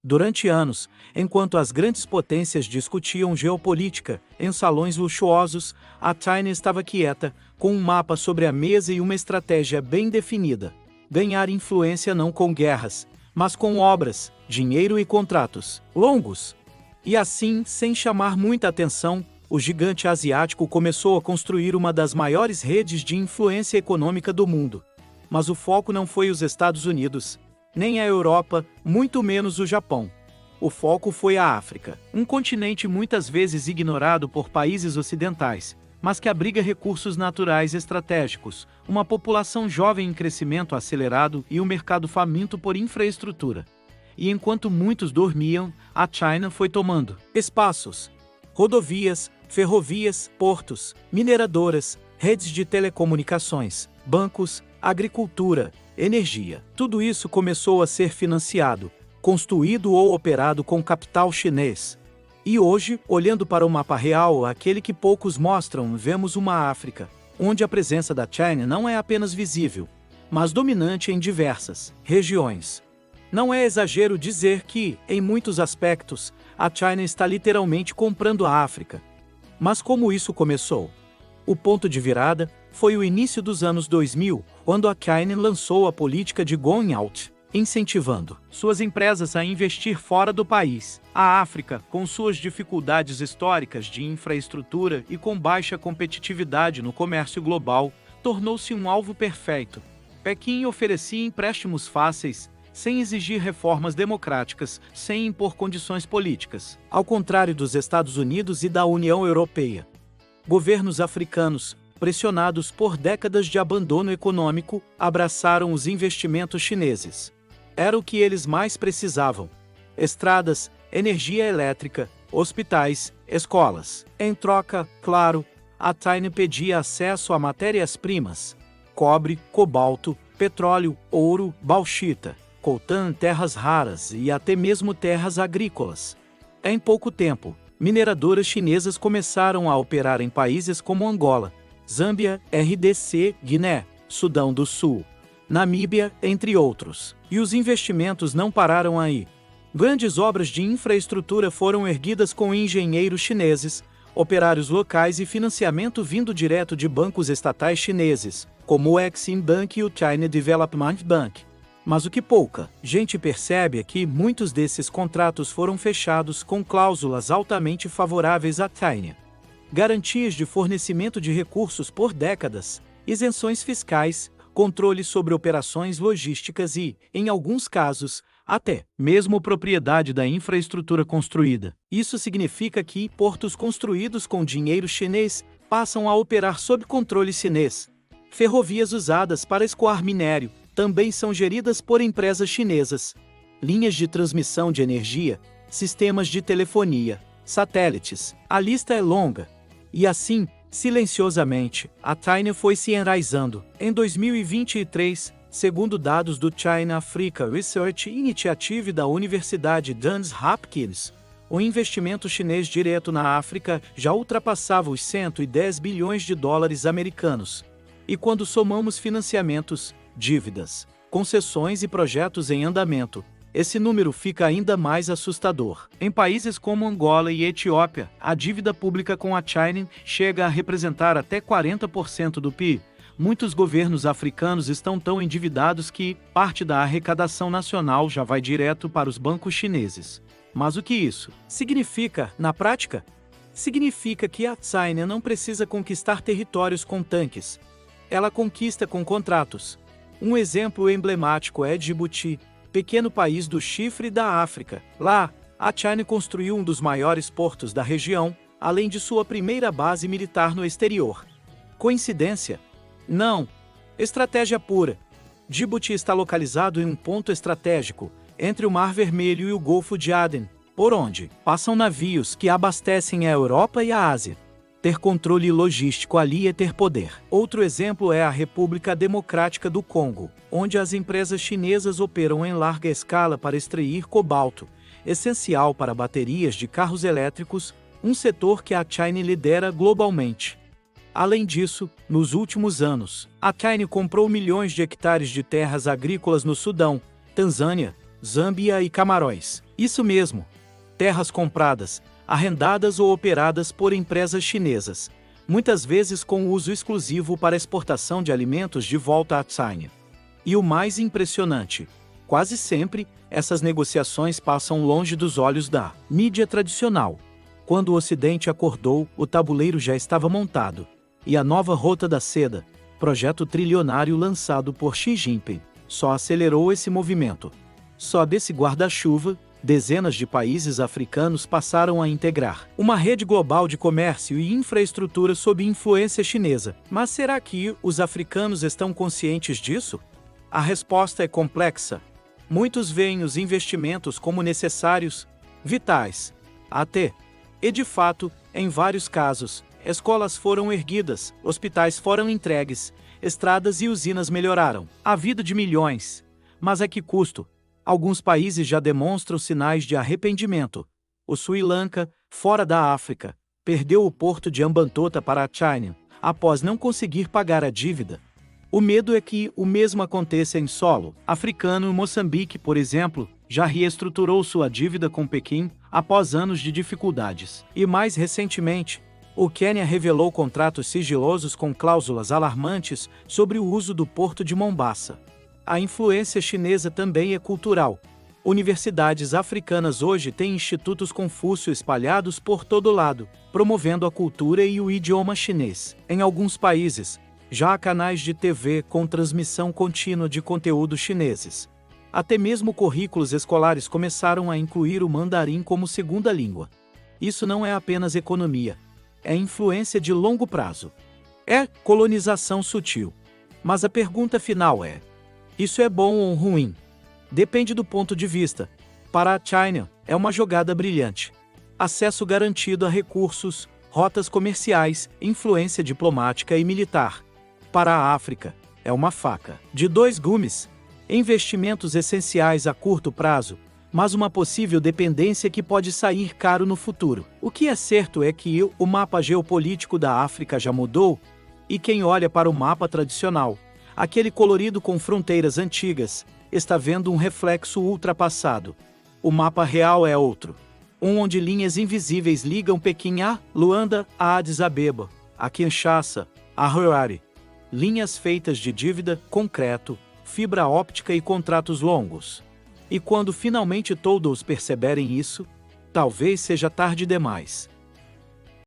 Durante anos, enquanto as grandes potências discutiam geopolítica em salões luxuosos, a China estava quieta, com um mapa sobre a mesa e uma estratégia bem definida: ganhar influência não com guerras, mas com obras, dinheiro e contratos longos. E assim, sem chamar muita atenção, o gigante asiático começou a construir uma das maiores redes de influência econômica do mundo. Mas o foco não foi os Estados Unidos, nem a Europa, muito menos o Japão. O foco foi a África, um continente muitas vezes ignorado por países ocidentais, mas que abriga recursos naturais estratégicos, uma população jovem em crescimento acelerado e um mercado faminto por infraestrutura. E enquanto muitos dormiam, a China foi tomando espaços, rodovias, ferrovias, portos, mineradoras, redes de telecomunicações, bancos, agricultura, energia. Tudo isso começou a ser financiado, construído ou operado com capital chinês. E hoje, olhando para o mapa real, aquele que poucos mostram, vemos uma África, onde a presença da China não é apenas visível, mas dominante em diversas regiões. Não é exagero dizer que, em muitos aspectos, a China está literalmente comprando a África. Mas como isso começou? O ponto de virada foi o início dos anos 2000, quando a China lançou a política de Going Out, incentivando suas empresas a investir fora do país. A África, com suas dificuldades históricas de infraestrutura e com baixa competitividade no comércio global, tornou-se um alvo perfeito. Pequim oferecia empréstimos fáceis, sem exigir reformas democráticas, sem impor condições políticas, ao contrário dos Estados Unidos e da União Europeia. Governos africanos, pressionados por décadas de abandono econômico, abraçaram os investimentos chineses. Era o que eles mais precisavam: estradas, energia elétrica, hospitais, escolas. Em troca, claro, a China pedia acesso a matérias-primas: cobre, cobalto, petróleo, ouro, bauxita, coltan, terras raras e até mesmo terras agrícolas. Em pouco tempo, mineradoras chinesas começaram a operar em países como Angola, Zâmbia, RDC, Guiné, Sudão do Sul, Namíbia, entre outros. E os investimentos não pararam aí. Grandes obras de infraestrutura foram erguidas com engenheiros chineses, operários locais e financiamento vindo direto de bancos estatais chineses, como o Exim Bank e o China Development Bank. Mas o que pouca gente percebe é que muitos desses contratos foram fechados com cláusulas altamente favoráveis à China: garantias de fornecimento de recursos por décadas, isenções fiscais, controle sobre operações logísticas e, em alguns casos, até mesmo propriedade da infraestrutura construída. Isso significa que portos construídos com dinheiro chinês passam a operar sob controle chinês. Ferrovias usadas para escoar minério também são geridas por empresas chinesas. Linhas de transmissão de energia, sistemas de telefonia, satélites, a lista é longa. E assim, silenciosamente, a China foi se enraizando. Em 2023, segundo dados do China Africa Research Initiative da Universidade Johns Hopkins, o investimento chinês direto na África já ultrapassava os 110 bilhões de dólares americanos. E quando somamos financiamentos, dívidas, concessões e projetos em andamento, esse número fica ainda mais assustador. Em países como Angola e Etiópia, a dívida pública com a China chega a representar até 40% do PIB. Muitos governos africanos estão tão endividados que parte da arrecadação nacional já vai direto para os bancos chineses. Mas o que isso significa na prática? Significa que a China não precisa conquistar territórios com tanques. Ela conquista com contratos. Um exemplo emblemático é Djibouti, pequeno país do chifre da África. Lá, a China construiu um dos maiores portos da região, além de sua primeira base militar no exterior. Coincidência? Não. Estratégia pura. Djibouti está localizado em um ponto estratégico, entre o Mar Vermelho e o Golfo de Aden, por onde passam navios que abastecem a Europa e a Ásia. Ter controle logístico ali é ter poder. Outro exemplo é a República Democrática do Congo, onde as empresas chinesas operam em larga escala para extrair cobalto, essencial para baterias de carros elétricos, um setor que a China lidera globalmente. Além disso, nos últimos anos, a China comprou milhões de hectares de terras agrícolas no Sudão, Tanzânia, Zâmbia e Camarões. Isso mesmo. Terras compradas, arrendadas ou operadas por empresas chinesas, muitas vezes com uso exclusivo para exportação de alimentos de volta à China. E o mais impressionante, quase sempre, essas negociações passam longe dos olhos da mídia tradicional. Quando o Ocidente acordou, o tabuleiro já estava montado. E a nova Rota da Seda, projeto trilionário lançado por Xi Jinping, só acelerou esse movimento. Só desse guarda-chuva, dezenas de países africanos passaram a integrar uma rede global de comércio e infraestrutura sob influência chinesa. Mas será que os africanos estão conscientes disso? A resposta é complexa. Muitos veem os investimentos como necessários, vitais, até. E de fato, em vários casos, escolas foram erguidas, hospitais foram entregues, estradas e usinas melhoraram a vida de milhões. Mas a que custo? Alguns países já demonstram sinais de arrependimento. O Sri Lanka, fora da África, perdeu o porto de Hambantota para a China, após não conseguir pagar a dívida. O medo é que o mesmo aconteça em solo africano. Moçambique, por exemplo, já reestruturou sua dívida com Pequim após anos de dificuldades. E mais recentemente, o Quênia revelou contratos sigilosos com cláusulas alarmantes sobre o uso do porto de Mombasa. A influência chinesa também é cultural. Universidades africanas hoje têm institutos Confúcio espalhados por todo lado, promovendo a cultura e o idioma chinês. Em alguns países, já há canais de TV com transmissão contínua de conteúdos chineses. Até mesmo currículos escolares começaram a incluir o mandarim como segunda língua. Isso não é apenas economia, é influência de longo prazo. É colonização sutil. Mas a pergunta final é: isso é bom ou ruim? Depende do ponto de vista. Para a China, é uma jogada brilhante. Acesso garantido a recursos, rotas comerciais, influência diplomática e militar. Para a África, é uma faca de dois gumes. Investimentos essenciais a curto prazo, mas uma possível dependência que pode sair caro no futuro. O que é certo é que o mapa geopolítico da África já mudou, e quem olha para o mapa tradicional, aquele colorido com fronteiras antigas, está vendo um reflexo ultrapassado. O mapa real é outro. Onde linhas invisíveis ligam Pequim a Luanda, a Addis Abeba, a Kinshasa, a Harare. Linhas feitas de dívida, concreto, fibra óptica e contratos longos. E quando finalmente todos perceberem isso, talvez seja tarde demais.